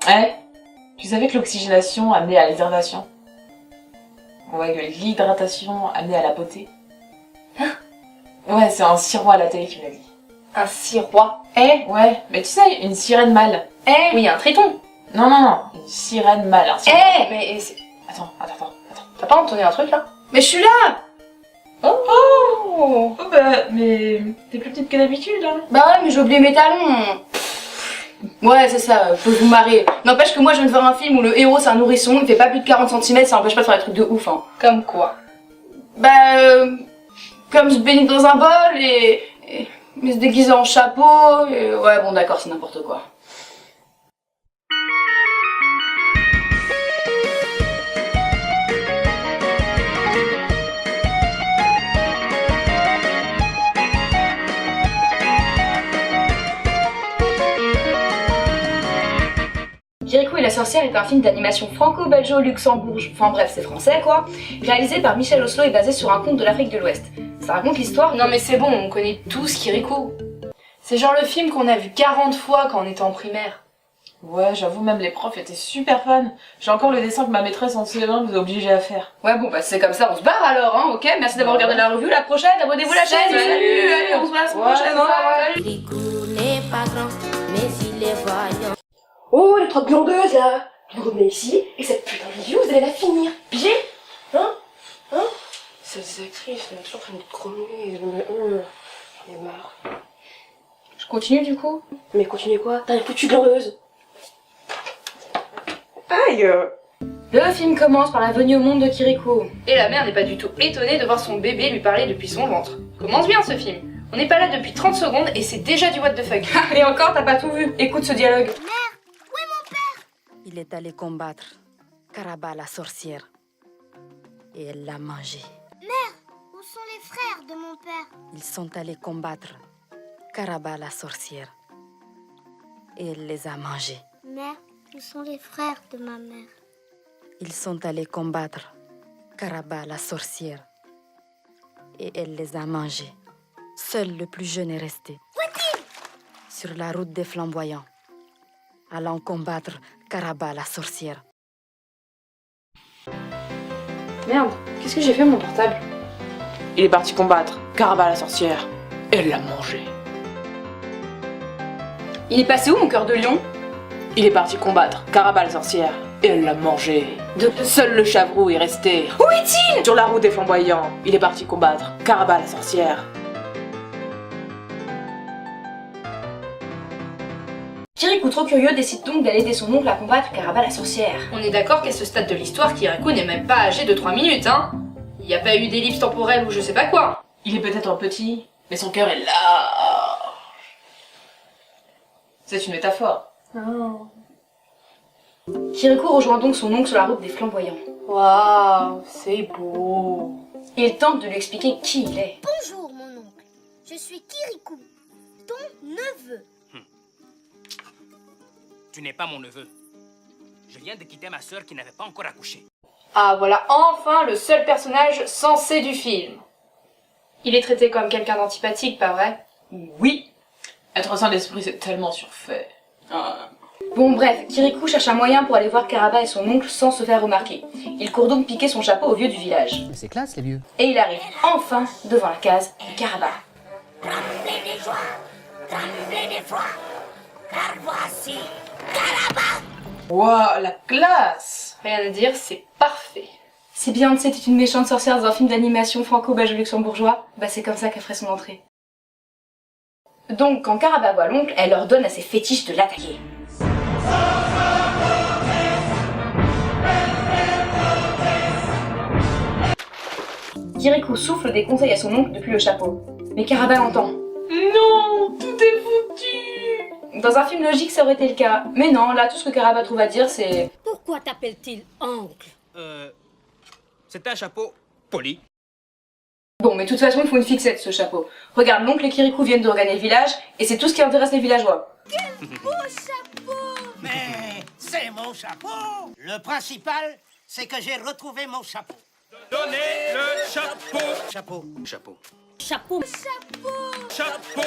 Ouais. Tu savais que l'oxygénation amenait à l'hydratation? Ouais, que l'hydratation amenait à la beauté. Ouais, c'est un sirois à la télé qui me l'a dit. Un sirois. Eh? Ouais, mais tu sais, une sirène mâle. Eh? Oui, un triton. Non, une sirène mâle. Eh? Mais Attends. t'as pas entendu un truc là? Mais je suis là! Oh, bah, mais t'es plus petite que d'habitude, hein. Bah ouais, mais j'ai oublié mes talons. Ouais, c'est ça, faut vous marrer. N'empêche que moi je viens de voir un film où le héros c'est un nourrisson, il fait pas plus de 40 cm, ça empêche pas de faire des trucs de ouf, hein. Comme quoi? Bah, comme se baigner dans un bol mais se déguiser en chapeau, et ouais, bon d'accord, c'est n'importe quoi. Kirikou et la sorcière est un film d'animation franco-belgeo-luxembourg, enfin bref c'est français quoi, réalisé par Michel Oslo et basé sur un conte de l'Afrique de l'Ouest. Ça raconte l'histoire... Non mais c'est bon, on connaît tous Kirikou. C'est genre le film qu'on a vu 40 fois quand on était en primaire. Ouais, j'avoue, même les profs étaient super fans. J'ai encore le dessin que ma maîtresse en CE1 nous a obligés à faire. Ouais bon bah c'est comme ça, on se barre alors hein, ok? Merci d'avoir regardé la revue, la prochaine, abonnez-vous à la chaîne. Salut, allez on se voit la semaine prochaine, hein. Kirikou n'est pas grand, mais il est vaillant. Oh, les trois glandeuses là! Vous revenez ici, et cette putain de vidéo, vous allez la finir! Pigé? Hein? Ces actrices, elles ont toujours fait une chromie, j'en ai marre. Je continue du coup? Mais continuez quoi? T'as une foutue glandeuse! Aïe! Le film commence par la venue au monde de Kirikou. Et la mère n'est pas du tout étonnée de voir son bébé lui parler depuis son ventre. Commence bien ce film. On n'est pas là depuis 30 secondes et c'est déjà du what the fuck. Et encore, t'as pas tout vu. Écoute ce dialogue. Il est allé combattre Karaba la sorcière et elle l'a mangé. Où sont les frères de mon père? Ils sont allés combattre Karaba la sorcière et elle les a mangés. Mère, où sont les frères de ma mère? Ils sont allés combattre Karaba la sorcière et elle les a mangés. Seul le plus jeune est resté. Sur la route des flamboyants, allant combattre Karaba la sorcière. Merde, qu'est-ce que j'ai fait mon portable? Il est parti combattre Karaba la sorcière. Elle l'a mangé. Il est passé où mon cœur de lion? Il est parti combattre Karaba la sorcière. Et elle l'a mangé. Seul le chavroux est resté. Où est-il? Sur la route des flamboyants, il est parti combattre Karaba la sorcière. Kirikou, trop curieux, décide donc d'aller aider son oncle à combattre Karaba la sorcière. On est d'accord qu'à ce stade de l'histoire, Kirikou n'est même pas âgé de 3 minutes, hein? Il n'y a pas eu d'ellipse temporelle ou je sais pas quoi. Il est peut-être un petit, mais son cœur est là. C'est une métaphore. Kirikou rejoint donc son oncle sur la route des flamboyants. Waouh, c'est beau! Et il tente de lui expliquer qui il est. Bonjour, mon oncle. Je suis Kirikou, ton neveu. Tu n'es pas mon neveu. Je viens de quitter ma sœur qui n'avait pas encore accouché. Ah voilà enfin le seul personnage sensé du film. Il est traité comme quelqu'un d'antipathique, pas vrai? Oui. Être sain d'esprit, c'est tellement surfait. Bon bref, Kirikou cherche un moyen pour aller voir Karaba et son oncle sans se faire remarquer. Il court donc piquer son chapeau au vieux du village. Mais c'est classe les vieux. Et il arrive enfin devant la case de Karaba. Tremblez des joies, tremblez des foi, car voici. Waouh, la classe! Rien à dire, c'est parfait. Si Beyoncé était une méchante sorcière dans un film d'animation franco-belge-luxembourgeois, bah c'est comme ça qu'elle ferait son entrée. Donc quand Karaba voit l'oncle, elle ordonne à ses fétiches de l'attaquer. Kirikou souffle des conseils à son oncle depuis le chapeau. Mais Karaba l'entend. Non, tout est foutu! Dans un film logique, ça aurait été le cas. Mais non, là, tout ce que Karaba trouve à dire, c'est... Pourquoi t'appelle-t-il oncle? C'est un chapeau poli. Bon, mais de toute façon, il faut une fixette, ce chapeau. Regarde, l'oncle et Kirikou viennent de regagner le village, et c'est tout ce qui intéresse les villageois. Mais c'est mon chapeau. Le principal, c'est que j'ai retrouvé mon chapeau. Donnez le chapeau. Chapeau. Chapeau. Chapeau. Chapeau.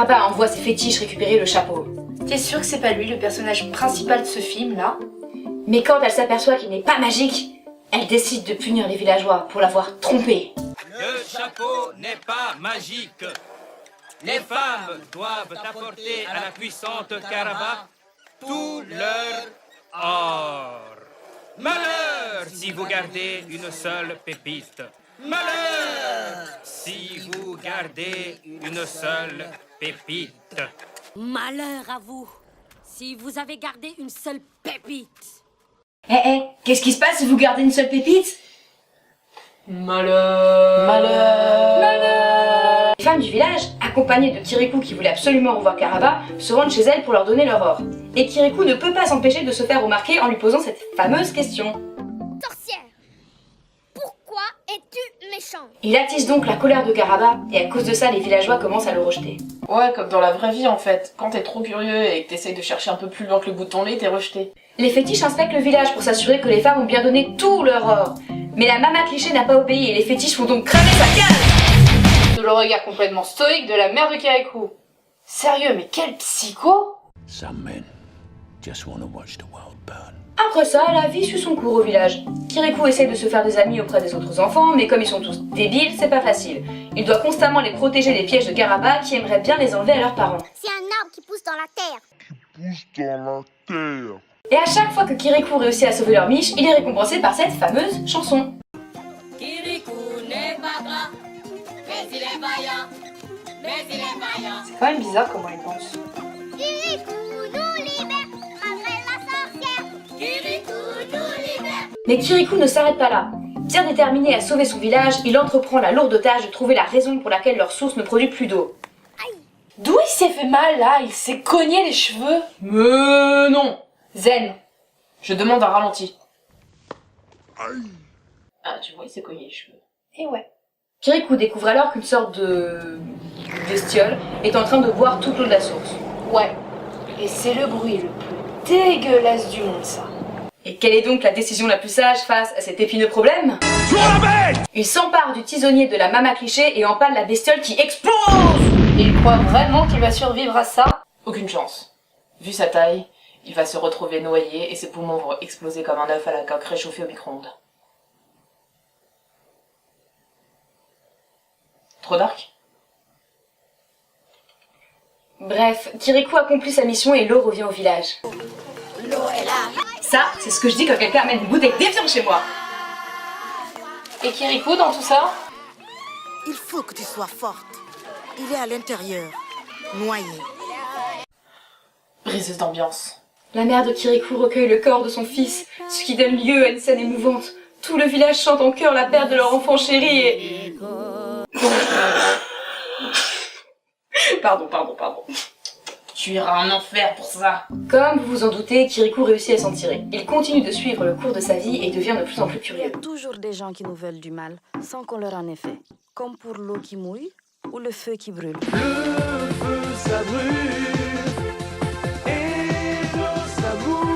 Caraba envoie ses fétiches récupérer le chapeau. T'es sûr que c'est pas lui le personnage principal de ce film là? Mais quand elle s'aperçoit qu'il n'est pas magique, elle décide de punir les villageois pour l'avoir trompé. Le chapeau n'est pas magique. Les femmes doivent apporter à la puissante Caraba tout leur or. Malheur si vous gardez une seule pépite. Malheur si vous gardez une seule pépite. Malheur à vous, si vous avez gardé une seule pépite. Qu'est-ce qui se passe si vous gardez une seule pépite? Malheur. Les femmes du village, accompagnées de Kirikou qui voulait absolument revoir Caraba, se rendent chez elle pour leur donner leur or. Et Kirikou ne peut pas s'empêcher de se faire remarquer en lui posant cette fameuse question. Sorcière, pourquoi es-tu méchante? Il attise donc la colère de Caraba, et à cause de ça, les villageois commencent à le rejeter. Ouais, comme dans la vraie vie en fait. Quand t'es trop curieux et que t'essayes de chercher un peu plus loin que le bout de ton nez, t'es rejeté. Les fétiches inspectent le village pour s'assurer que les femmes ont bien donné tout leur or. Mais la Mama Cliché n'a pas obéi et les fétiches font donc cramer sa case. De le regard complètement stoïque de la mère de Kirikou. Sérieux, mais quel psycho! Some men just want to watch the world burn. Après ça, la vie suit son cours au village. Kirikou essaie de se faire des amis auprès des autres enfants, mais comme ils sont tous débiles, c'est pas facile. Il doit constamment les protéger des pièges de Caraba qui aimeraient bien les enlever à leurs parents. C'est un arbre qui pousse dans la terre. Et à chaque fois que Kirikou réussit à sauver leur miche, il est récompensé par cette fameuse chanson. Kirikou n'est pas grand, mais il est vaillant, mais il est vaillant. C'est quand même bizarre comment il pense. Kirikou nous libère, malgré la sorcière. Kirikou nous libère. Mais Kirikou ne s'arrête pas là. Bien déterminé à sauver son village, il entreprend la lourde tâche de trouver la raison pour laquelle leur source ne produit plus d'eau. D'où il s'est fait mal là? Il s'est cogné les cheveux. Mais non. Zen. Je demande un ralenti. Ah, tu vois, il s'est cogné les cheveux. Et ouais. Kirikou découvre alors qu'une sorte de bestiole est en train de boire toute l'eau de la source. Ouais. Et c'est le bruit le plus dégueulasse du monde, ça. Et quelle est donc la décision la plus sage face à cet épineux problème? Il s'empare du tisonnier de la Mama Cliché et empale la bestiole qui explose. Il croit vraiment qu'il va survivre à ça? Aucune chance. Vu sa taille, il va se retrouver noyé et ses poumons vont exploser comme un œuf à la coque réchauffé au micro-ondes. Trop dark? Bref, Kirikou accomplit sa mission et l'eau revient au village. L'eau est là. Ça, c'est ce que je dis quand quelqu'un amène une bouteille d'évian chez moi. Et Kirikou dans tout ça? Il faut que tu sois forte. Il est à l'intérieur, noyé. Briseuse d'ambiance. La mère de Kirikou recueille le corps de son fils, ce qui donne lieu à une scène émouvante. Tout le village chante en chœur la perte de leur enfant chéri et... Pardon. Tu iras en enfer pour ça. Comme vous vous en doutez, Kirikou réussit à s'en tirer. Il continue de suivre le cours de sa vie et devient de plus en plus Il y a curieux. toujours des gens qui nous veulent du mal, sans qu'on leur en ait fait. Comme pour l'eau qui mouille ou le feu qui brûle. Le feu, ça brûle. Et l'eau, ça mouille.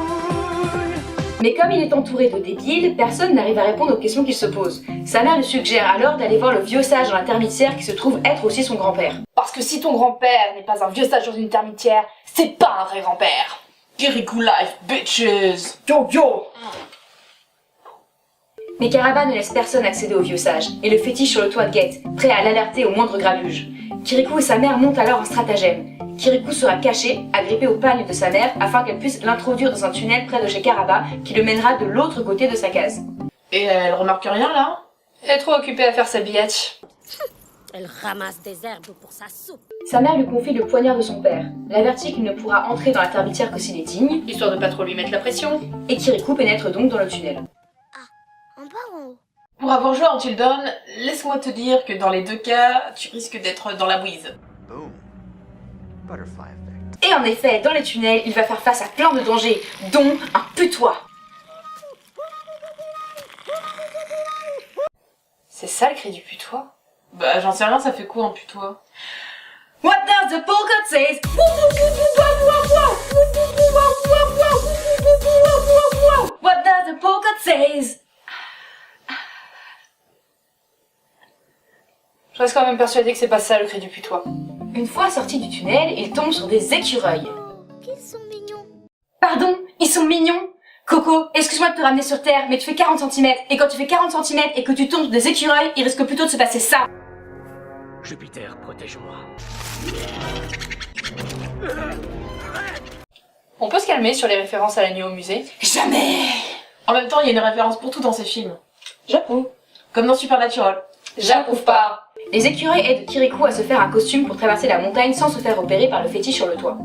Mais comme il est entouré de débiles, personne n'arrive à répondre aux questions qu'il se pose. Sa mère lui suggère alors d'aller voir le vieux sage dans la termitière qui se trouve être aussi son grand-père. Parce que si ton grand-père n'est pas un vieux sage dans une termitière, c'est pas un vrai grand-père. Kirikou life, bitches. Yo. Mais Caraba ne laisse personne accéder au vieux sage, et le fétiche sur le toit guette, prêt à l'alerter au moindre grabuge. Kirikou et sa mère montent alors un stratagème. Kirikou sera caché, agrippé au pagne de sa mère, afin qu'elle puisse l'introduire dans un tunnel près de chez Caraba, qui le mènera de l'autre côté de sa case. Et elle remarque rien là? Elle est trop occupée à faire sa billette. Elle ramasse des herbes pour sa soupe. Sa mère lui confie le poignard de son père, l'avertit qu'il ne pourra entrer dans la termitière que s'il est digne, Histoire de pas trop lui mettre la pression. et Kirikou pénètre donc dans le tunnel. En bas ou en haut? Pour avoir joué à Until Dawn, laisse-moi te dire que dans les deux cas, tu risques d'être dans la bouise. Boom. Butterfly effect. Et en effet, dans les tunnels, il va faire face à plein de dangers, dont un putois. C'est ça le cri du putois? Bah j'en sais rien, ça fait quoi un putois? What does the polka say? What does the polka say? Je reste quand même persuadée que c'est pas ça le cri du putois. Une fois sorti du tunnel, il tombe sur des écureuils. Qu'ils sont mignons. Pardon, ils sont mignons. Coco, excuse-moi de te ramener sur Terre, mais tu fais 40 cm. Et quand tu fais 40 cm et que tu tombes sur des écureuils, il risque plutôt de se passer ça. Jupiter, protège-moi. On peut se calmer sur les références à la nuit au musée? Jamais. En même temps, il y a une référence pour tout dans ces films. J'approuve. Comme dans Supernatural. J'approuve pas. Les écureuils aident Kirikou à se faire un costume pour traverser la montagne sans se faire repérer par le fétiche sur le toit.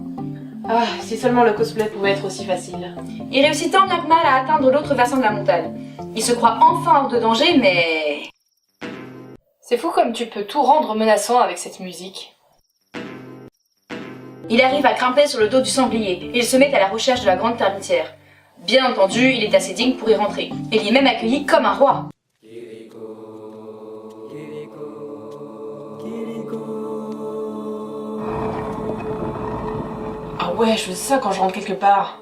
Ah, si seulement le cosplay pouvait être aussi facile. Il réussit tant bien que mal à atteindre l'autre versant de la montagne. Il se croit enfin hors de danger, mais... C'est fou comme tu peux tout rendre menaçant avec cette musique. Il arrive à grimper sur le dos du sanglier et il se met à la recherche de la grande termitière. Bien entendu, il est assez digne pour y rentrer. Et il y est même accueilli comme un roi. Ah ouais, je fais ça quand je rentre quelque part.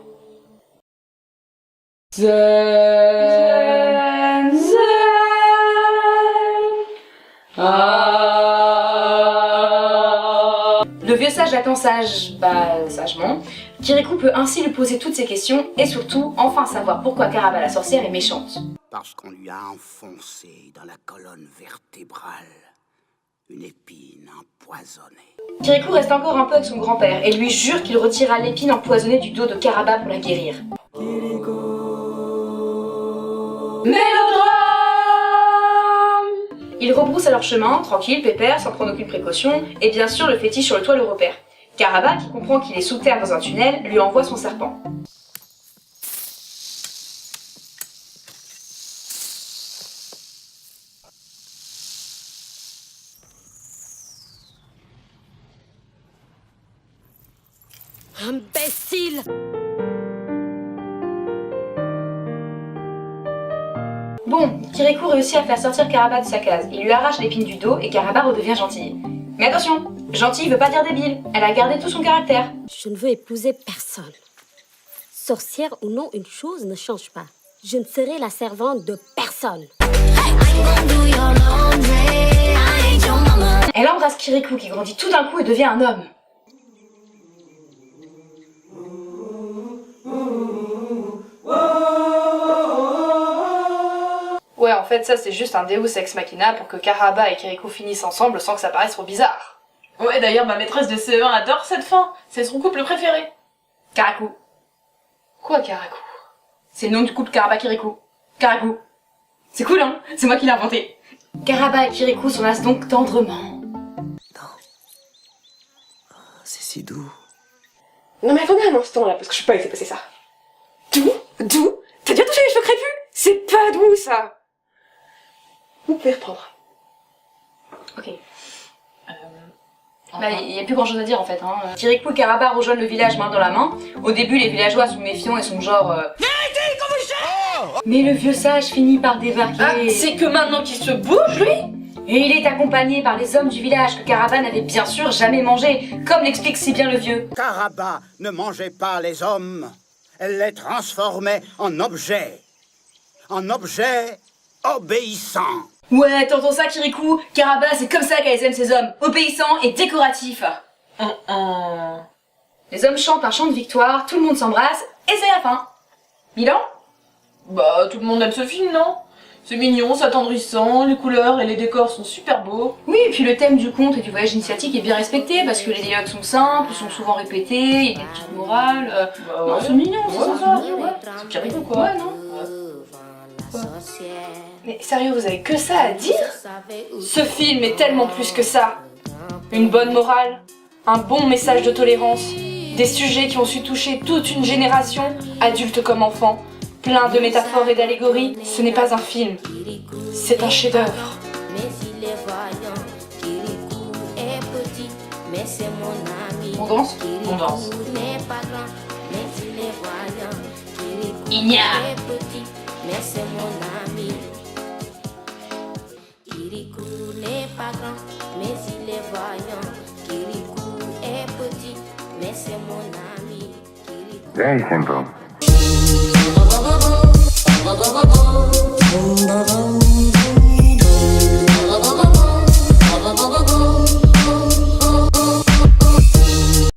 Le vieux sage attend sagement. Kirikou peut ainsi lui poser toutes ses questions et surtout enfin savoir pourquoi Caraba la sorcière est méchante. Parce qu'on lui a enfoncé dans la colonne vertébrale une épine empoisonnée. Kirikou reste encore un peu avec son grand-père et lui jure qu'il retirera l'épine empoisonnée du dos de Caraba pour la guérir. Mélodrome! Ils rebroussent alors chemin, tranquille, pépère, sans prendre aucune précaution, et bien sûr le fétiche sur le toit le repère. Caraba, qui comprend qu'il est sous terre dans un tunnel, lui envoie son serpent. Imbécile! Bon, Kirikou réussit à faire sortir Caraba de sa case. Il lui arrache l'épine du dos et Caraba redevient gentille. Mais attention, gentille veut pas dire débile. Elle a gardé tout son caractère. Je ne veux épouser personne. Sorcière ou non, une chose ne change pas. Je ne serai la servante de personne. Elle embrasse Kirikou qui grandit tout d'un coup et devient un homme. Ouais, en fait, ça c'est juste un Deus Ex Machina pour que Caraba et Kirikou finissent ensemble sans que ça paraisse trop bizarre. Ouais, d'ailleurs, ma maîtresse de CE1 adore cette fin. C'est son couple préféré. Karakou. Quoi, Karakou? C'est le nom du couple Caraba-Kirikou. Karakou. C'est cool, hein? C'est moi qui l'ai inventé. Caraba et Kirikou s'enlacent donc tendrement. C'est si doux. Non mais attendez un instant là, parce que je sais pas laisser passer ça. Doux? T'as déjà touché les cheveux crépus? C'est pas doux ça. Vous pouvez reprendre. Ok. Bah, il y a plus grand chose à dire en fait. Hein. Kirikou et Caraba rejoignent le village main dans la main. Au début, les villageois sont méfiants et sont genre. Mais le vieux sage finit par débarquer. Ah, c'est que maintenant qu'il se bouge, lui? Et il est accompagné par les hommes du village que Caraba n'avait bien sûr jamais mangé, comme l'explique si bien le vieux. Caraba ne mangeait pas les hommes, elle les transformait en objets. En objets obéissants. Ouais, t'entends ça, Kirikou? Caraba, c'est comme ça qu'elles aiment ces hommes, obéissants et décoratifs. Les hommes chantent un chant de victoire, tout le monde s'embrasse, et c'est la fin. Milan? Bah, tout le monde aime ce film, non? C'est mignon, c'est attendrissant, les couleurs et les décors sont super beaux. Oui, et puis le thème du conte et du voyage initiatique est bien respecté, parce que les dialogues sont simples, sont souvent répétés, il y a des petites morales. Non, c'est mignon, c'est sympa. C'est Kirikou, quoi. Ouais, non? Mais sérieux, vous avez que ça à dire? Ce film est tellement plus que ça. Une bonne morale, un bon message de tolérance, des sujets qui ont su toucher toute une génération, adultes comme enfants, plein de métaphores et d'allégories. Ce n'est pas un film, c'est un chef-d'œuvre. On danse? On danse. Igna! Mais c'est mon ami. Kirikou n'est pas grand, mais il est vaillant. Kirikou est petit, mais c'est mon ami. Very simple.